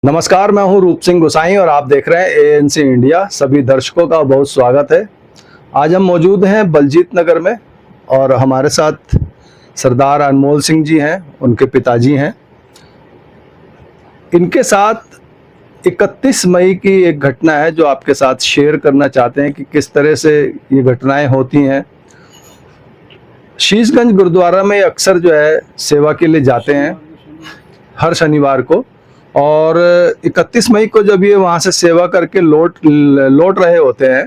नमस्कार, मैं हूं रूप सिंह गोसाई और आप देख रहे हैं एएनसी इंडिया। सभी दर्शकों का बहुत स्वागत है। आज हम मौजूद हैं बलजीत नगर में और हमारे साथ सरदार अनमोल सिंह जी हैं, उनके पिताजी हैं। इनके साथ 31 मई की एक घटना है जो आपके साथ शेयर करना चाहते हैं कि किस तरह से ये घटनाएं होती हैं। शीशगंज गुरुद्वारा में अक्सर जो है सेवा के लिए जाते हैं हर शनिवार को, और 31 मई को जब ये वहाँ से सेवा करके लौट रहे होते हैं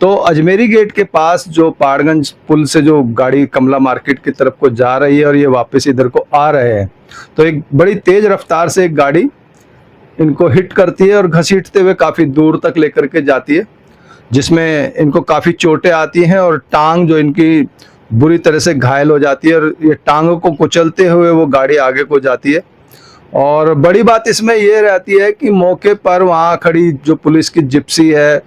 तो अजमेरी गेट के पास जो पहाड़गंज पुल से जो गाड़ी कमला मार्केट की तरफ को जा रही है और ये वापस इधर को आ रहे हैं तो एक बड़ी तेज रफ्तार से एक गाड़ी इनको हिट करती है और घसीटते हुए काफ़ी दूर तक लेकर के जाती है, जिसमें इनको काफ़ी चोटें आती हैं और टांग जो इनकी बुरी तरह से घायल हो जाती है और ये टांगों को कुचलते हुए वो गाड़ी आगे को जाती है। और बड़ी बात इसमें ये रहती है कि मौके पर वहाँ खड़ी जो पुलिस की जिप्सी है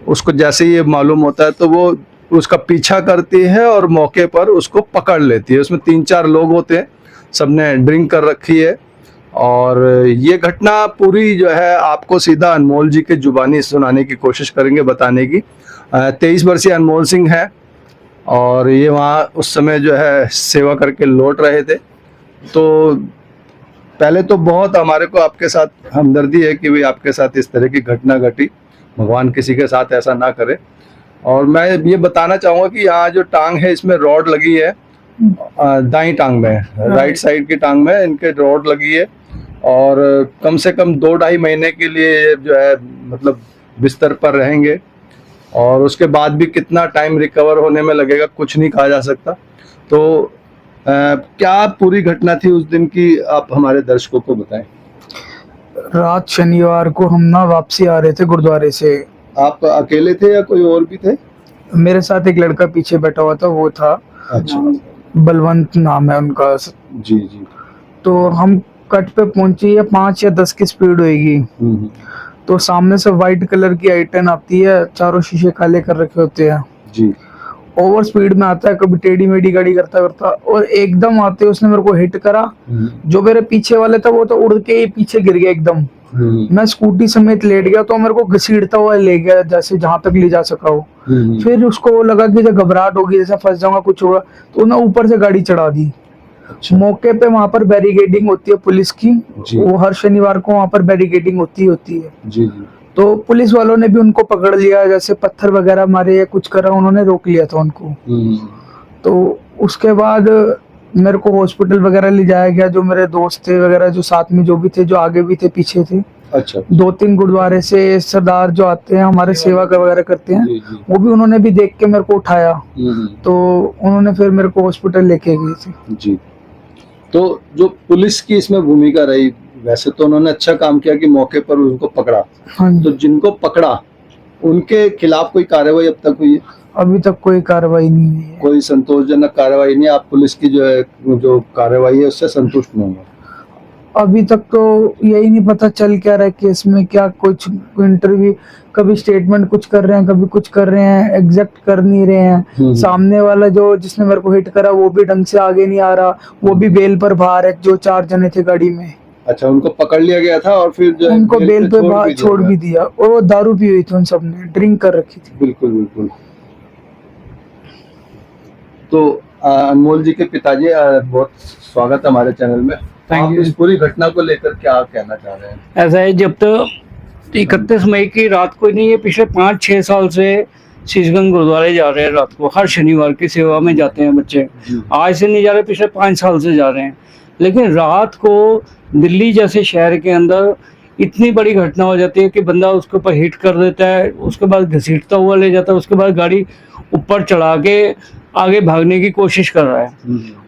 उसको जैसे ये मालूम होता है तो वो उसका पीछा करती है और मौके पर उसको पकड़ लेती है। उसमें 3-4 लोग होते हैं, सबने ड्रिंक कर रखी है। और ये घटना पूरी जो है आपको सीधा अनमोल जी के जुबानी सुनाने की कोशिश करेंगे, बताने की। 23 वर्षीय अनमोल सिंह है और ये वहाँ उस समय जो है सेवा करके लौट रहे थे। तो पहले तो बहुत हमारे को आपके साथ हमदर्दी है कि भाई आपके साथ इस तरह की घटना घटी, भगवान किसी के साथ ऐसा ना करे। और मैं ये बताना चाहूँगा कि यहाँ जो टांग है इसमें रॉड लगी है, दाईं टांग में, राइट साइड की टांग में इनके रॉड लगी है और कम से कम 2-2.5 महीने के लिए जो है मतलब बिस्तर पर रहेंगे और उसके बाद भी कितना टाइम रिकवर होने में लगेगा कुछ नहीं कहा जा सकता। तो क्या पूरी घटना थी उस दिन की, आप हमारे दर्शकों को बताएं। रात शनिवार को हम ना वापसी आ रहे थे गुरुद्वारे से। आप अकेले थे या कोई और भी थे? मेरे साथ एक लड़का पीछे बैठा हुआ था, वो था। अच्छा, बलवंत नाम है उनका। जी जी। तो हम कट पे पहुंचे, या 5 या 10 की स्पीड होगी। तो सामने से वाइट कलर की आई-10 आती है, चारों शीशे काले कर रखे होते हैं जी। ओवर स्पीड में आता है, कभी टेढ़ी मेढ़ी गाड़ी करता करता, और एकदम आते उसने मेरे को हिट करा। जो मेरे पीछे वाले था वो तो उड़ के पीछे गिर गया एकदम। मैं स्कूटी समेत लेट गया तो मेरे को घसीटता हुआ ले गया जैसे जहां तक ले जा सका हो। फिर उसको लगा कि जब घबराहट होगी, जैसे फंस जाऊंगा कुछ होगा, तो ना ऊपर से गाड़ी चढ़ा दी। अच्छा। मौके पे वहां पर बैरिकेडिंग होती है पुलिस की, वो हर शनिवार को वहां पर बैरिकेडिंग होती है जी जी। तो पुलिस वालों ने भी उनको पकड़ लिया, जैसे पत्थर वगैरह मारे या कुछ करा, उन्होंने रोक लिया था उनको। तो उसके बाद मेरे को हॉस्पिटल वगैरह ले जाया गया। जो मेरे दोस्त थे वगैरह, जो साथ में जो भी थे, जो आगे भी थे पीछे थे। अच्छा। 2-3 गुरुद्वारे से सरदार जो आते हैं हमारे सेवा का वगैरह करते हैं, वो भी उन्होंने भी देख के मेरे को उठाया। तो उन्होंने फिर मेरे को हॉस्पिटल लेके गए थे। जी। तो जो पुलिस की इसमें भूमिका रही, वैसे तो उन्होंने अच्छा काम किया कि मौके पर उनको पकड़ा। हाँ। तो जिनको पकड़ा उनके खिलाफ कोई कार्रवाई अब तक हुई है? अभी तक कोई कार्रवाई नहीं हुई है। कोई संतोषजनक कार्रवाई नहीं? आप पुलिस की जो है जो कार्रवाई है उससे संतुष्ट नहीं है? अभी तक तो यही नहीं पता चल क्या रहा है केस में, क्या कुछ इंटरव्यू, कभी स्टेटमेंट कुछ कर रहे हैं, कभी कुछ कर रहे हैं, एग्जैक्ट कर नहीं रहे हैं। सामने वाला जो जिसने मेरे को हिट करा वो भी ढंग से आगे नहीं आ रहा, वो भी बेल पर बाहर है। जो 4 जने थे गाड़ी में। अच्छा, उनको पकड़ लिया गया था और फिर जो उनको बेल पे बाहर छोड़ भी दिया, और वो दारू पी हुई थी, उन सबने ड्रिंक कर रखी थी। बिल्कुल बिल्कुल। तो अनमोल जी के पिताजी, बहुत स्वागत है हमारे चैनल में। आप इस पूरी घटना को लेकर क्या कहना चाह रहे हैं? ऐसा है, जब तो 31 मई की रात को नहीं है, पिछले 5-6 साल से शीशगंज गुरुद्वारे जा रहे हैं रात को। हर शनिवार की सेवा में जाते हैं बच्चे। आज से नहीं जा रहे, पिछले 5 साल से जा रहे हैं। लेकिन रात को दिल्ली जैसे शहर के अंदर इतनी बड़ी घटना हो जाती है कि बंदा उसके ऊपर हिट कर देता है, उसके बाद घसीटता हुआ ले जाता है, उसके बाद गाड़ी ऊपर चढ़ा के आगे भागने की कोशिश कर रहा है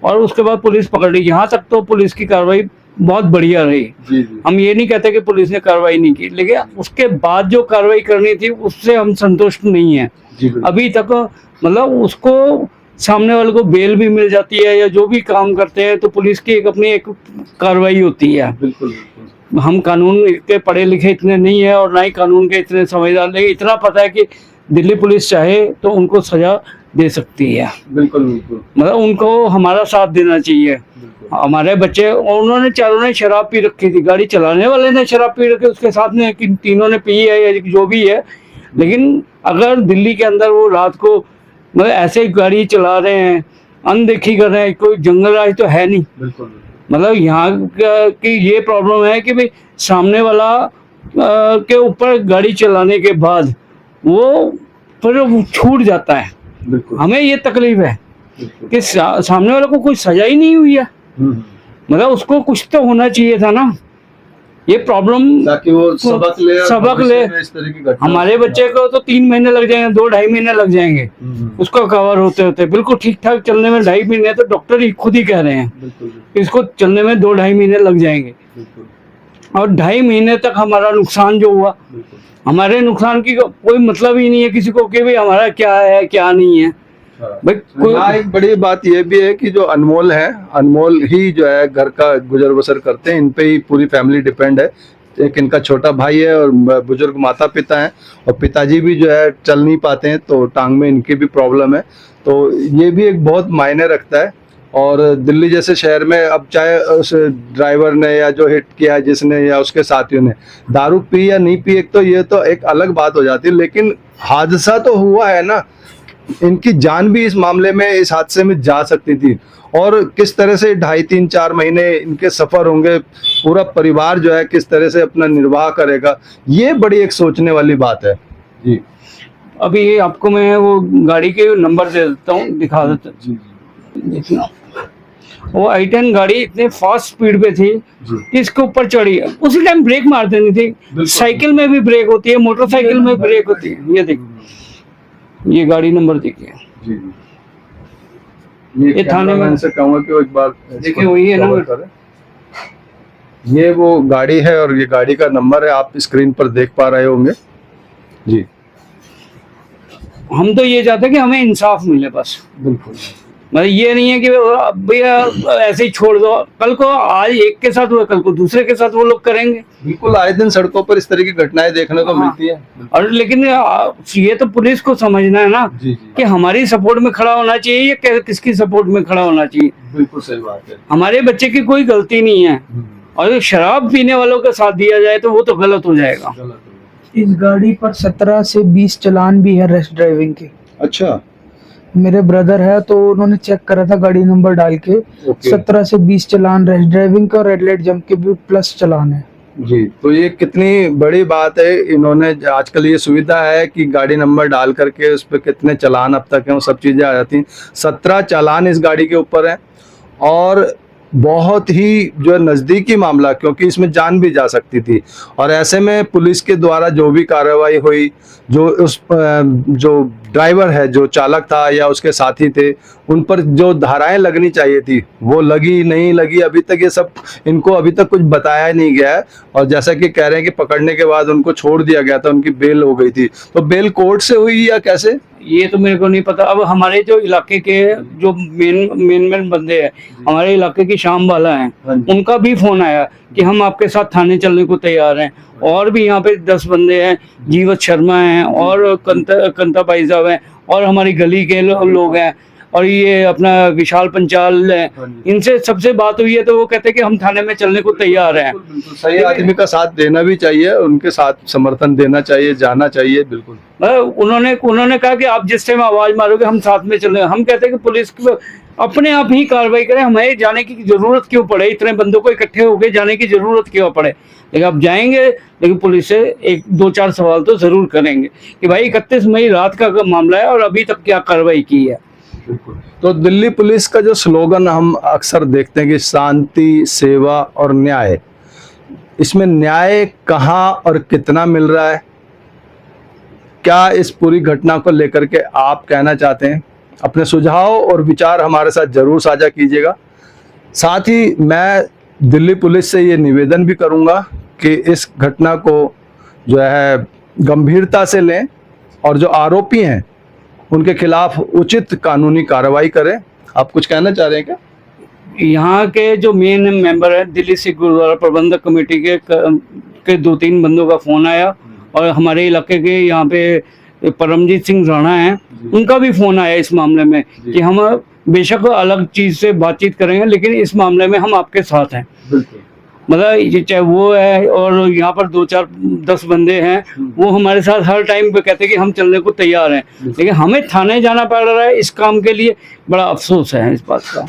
और उसके बाद पुलिस पकड़ ली। यहाँ तक तो पुलिस की कार्रवाई बहुत बढ़िया रही। जी। हम ये नहीं कहते कि पुलिस ने कार्रवाई नहीं की, लेकिन उसके बाद जो कार्रवाई करनी थी उससे हम संतुष्ट नहीं है अभी तक। मतलब उसको सामने वाले को बेल भी मिल जाती है या जो भी काम करते हैं तो पुलिस की अपनी एक कार्रवाई होती है। बिल्कुल। हम कानून के पढ़े लिखे इतने नहीं है और ना ही कानून के इतने समझदार, लेकिन इतना पता है कि दिल्ली पुलिस चाहे तो उनको सजा दे सकती है। बिल्कुल बिल्कुल मतलब उनको हमारा साथ देना चाहिए। हमारे बच्चे, और उन्होंने चारों ने शराब पी रखी थी, गाड़ी चलाने वाले ने शराब पी रखी, उसके साथ में कि तीनों ने पी है या जो भी है। लेकिन अगर दिल्ली के अंदर वो रात को मतलब ऐसे ही गाड़ी चला रहे हैं, अनदेखी कर रहे हैं, कोई जंगल राज तो है नहीं। बिल्कुल मतलब यहाँ की ये प्रॉब्लम है कि भाई सामने वाला के ऊपर गाड़ी चलाने के बाद वो फिर वो छूट जाता है। बिल्कुल हमें ये तकलीफ है कि सामने वाले को कोई सजा ही नहीं हुई है। मतलब उसको कुछ तो होना चाहिए था ना। ये प्रॉब्लम ताकि वो सबक ले और सबक भविष्य ले। में इस तरह की घटना हमारे बच्चे को तो 3 महीने लग जाएंगे, 2-2.5 महीने लग जाएंगे उसको कवर होते होते। बिल्कुल ठीक ठाक चलने में 2.5 महीने, तो डॉक्टर ही खुद ही कह रहे हैं बिल्कुल इसको चलने में 2-2.5 महीने लग जाएंगे। बिल्कुल और 2.5 महीने तक हमारा नुकसान जो हुआ, हमारे नुकसान की कोई मतलब ही नहीं है किसी को कि भाई हमारा क्या है क्या नहीं है। भाई यहाँ एक बड़ी बात यह भी है कि जो अनमोल है, अनमोल ही जो है घर का गुजर बसर करते हैं, इन पे ही पूरी फैमिली डिपेंड है। एक इनका छोटा भाई है और बुजुर्ग माता पिता हैं, और पिताजी भी जो है चल नहीं पाते हैं, तो टांग में इनकी भी प्रॉब्लम है। तो ये भी एक बहुत मायने रखता है। और दिल्ली जैसे शहर में अब चाहे उस ड्राइवर ने या जो हिट किया है जिसने या उसके साथियों ने दारू पी या नहीं पी, एक तो ये तो एक अलग बात हो जाती है, लेकिन हादसा तो हुआ है ना। इनकी जान भी इस मामले में, इस हादसे में जा सकती थी। और किस तरह से 2.5-3-4 महीने इनके सफर होंगे, पूरा परिवार जो है किस तरह से अपना निर्वाह करेगा, ये बड़ी एक सोचने वाली बात है जी। अभी आपको मैं वो गाड़ी के नंबर दे देता हूँ, दिखा देता हूँ। देखना, वो i10 गाड़ी इतने फास्ट स्पीड पे थी कि इसके ऊपर चढ़ी है। उसी टाइम ब्रेक मार देनी थी। साइकिल में भी ब्रेक होती है, मोटरसाइकिल में ब्रेक होती है। ये देखिए, ये गाड़ी नंबर देखिए। ये थाने में से कहूँगा कि वो एक बार देखिए, वही है ना। ये वो गाड़ी है और ये गाड़ी का नंबर है, आप स्क्रीन पर देख पा रहे होंगे जी। हम तो ये चाहते हैं कि हमें इंसाफ मिले बस। बिल्कुल, मतलब ये नहीं है कि भैया ऐसे ही छोड़ दो, कल को आज एक के साथ हुआ, कल को दूसरे के साथ वो लोग करेंगे। बिल्कुल आए दिन सड़कों पर इस तरह की घटनाएं देखने को मिलती है। और लेकिन ये तो पुलिस को समझना है ना जी। कि हमारी सपोर्ट में खड़ा होना चाहिए या किसकी सपोर्ट में खड़ा होना चाहिए। बिल्कुल सही बात है। हमारे बच्चे की कोई गलती नहीं है, और शराब पीने वालों का साथ दिया जाए तो वो तो गलत हो जाएगा। इस गाड़ी पर 17 से 20 चालान भी है रेस्ट ड्राइविंग के। अच्छा, मेरे ब्रदर है तो उन्होंने चेक करा था गाड़ी नंबर डाल के। 17 से 20 चालान रेस्ट ड्राइविंग का और रेड लाइट जंप के भी प्लस चालान है जी। तो ये कितनी बड़ी बात है। इन्होंने आजकल ये सुविधा है कि गाड़ी नंबर डाल करके उस पर कितने चालान अब तक हैं वो सब चीजें आ जाती हैं। 17 चालान इस गाड़ी के ऊपर है, और बहुत ही जो नज़दीकी मामला, क्योंकि इसमें जान भी जा सकती थी। और ऐसे में पुलिस के द्वारा जो भी कार्रवाई हुई, जो उस जो ड्राइवर है, जो चालक था या उसके साथी थे, उन पर जो धाराएं लगनी चाहिए थी वो लगी नहीं लगी, अभी तक ये सब इनको अभी तक कुछ बताया नहीं गया है। और जैसा कि कह रहे हैं कि पकड़ने के बाद उनको छोड़ दिया गया था, उनकी बेल हो गई थी। तो बेल कोर्ट से हुई या कैसे, ये तो मेरे को नहीं पता। अब हमारे जो इलाके के जो मेन बंदे हैं, हमारे इलाके की शाम वाला है, उनका भी फोन आया कि हम आपके साथ थाने चलने को तैयार हैं। और भी यहाँ पे 10 बंदे हैं, जीवत शर्मा हैं और कंता भाई साहब हैं, और हमारी गली के लोग हैं, और ये अपना विशाल पंचाल है। इनसे सबसे बात हुई है तो वो कहते हैं कि हम थाने में चलने को तैयार हैं। सही आदमी का साथ देना भी चाहिए, उनके साथ समर्थन देना चाहिए, जाना चाहिए। बिल्कुल उन्होंने कहा कि आप जिस टाइम आवाज मारोगे हम साथ में चलेंगे। हम कहते हैं कि पुलिस अपने आप ही कार्रवाई करे, हमें जाने की जरूरत क्यों पड़े, इतने बंदों को इकट्ठे होके जाने की जरूरत क्यों पड़े। लेकिन अब जाएंगे, लेकिन पुलिस से 1-2-4 सवाल तो जरूर करेंगे कि भाई 31 मई रात का मामला है और अभी तक क्या कार्रवाई की है। तो दिल्ली पुलिस का जो स्लोगन हम अक्सर देखते हैं कि शांति, सेवा और न्याय, इसमें न्याय कहाँ और कितना मिल रहा है, क्या इस पूरी घटना को लेकर के आप कहना चाहते हैं? अपने सुझाव और विचार हमारे साथ जरूर साझा कीजिएगा। साथ ही मैं दिल्ली पुलिस से ये निवेदन भी करूंगा कि इस घटना को जो है गंभीरता से लें, और जो आरोपी हैं उनके खिलाफ उचित कानूनी कार्रवाई करें। आप कुछ कहना चाह रहे हैं क्या? यहाँ के जो मेन मेंबर है दिल्ली सिख गुरुद्वारा प्रबंधक कमेटी के 2-3 बंदों का फोन आया, और हमारे इलाके के यहाँ पे परमजीत सिंह राणा हैं, उनका भी फोन आया इस मामले में कि हम बेशक अलग चीज से बातचीत करेंगे, लेकिन इस मामले में हम आपके साथ हैं। मतलब ये चाहे वो है और यहाँ पर 2-4-10 बंदे हैं, वो हमारे साथ हर टाइम पे कहते हैं कि हम चलने को तैयार हैं, लेकिन हमें थाने जाना पड़ रहा है इस काम के लिए। बड़ा अफसोस है इस बात का।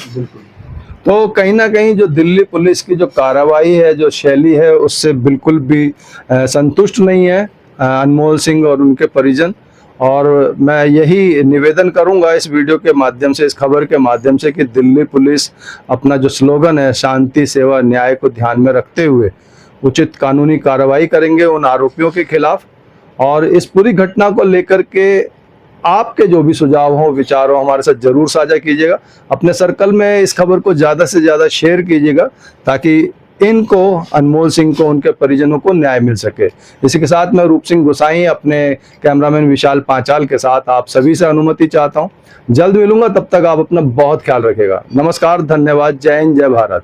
तो कहीं ना कहीं जो दिल्ली पुलिस की जो कार्रवाई है, जो शैली है, उससे बिल्कुल भी संतुष्ट नहीं है अनमोल सिंह और उनके परिजन। और मैं यही निवेदन करूंगा इस वीडियो के माध्यम से, इस खबर के माध्यम से, कि दिल्ली पुलिस अपना जो स्लोगन है शांति सेवा न्याय को ध्यान में रखते हुए उचित कानूनी कार्रवाई करेंगे उन आरोपियों के खिलाफ। और इस पूरी घटना को लेकर के आपके जो भी सुझाव हो, विचार हो, हमारे साथ जरूर साझा कीजिएगा। अपने सर्कल में इस खबर को ज़्यादा से ज़्यादा शेयर कीजिएगा ताकि इनको, अनमोल सिंह को, उनके परिजनों को न्याय मिल सके। इसी के साथ मैं रूप सिंह गोसाई अपने कैमरामैन विशाल पांचाल के साथ आप सभी से अनुमति चाहता हूं। जल्द मिलूंगा, तब तक आप अपना बहुत ख्याल रखिएगा। नमस्कार, धन्यवाद, जय हिंद, जय भारत।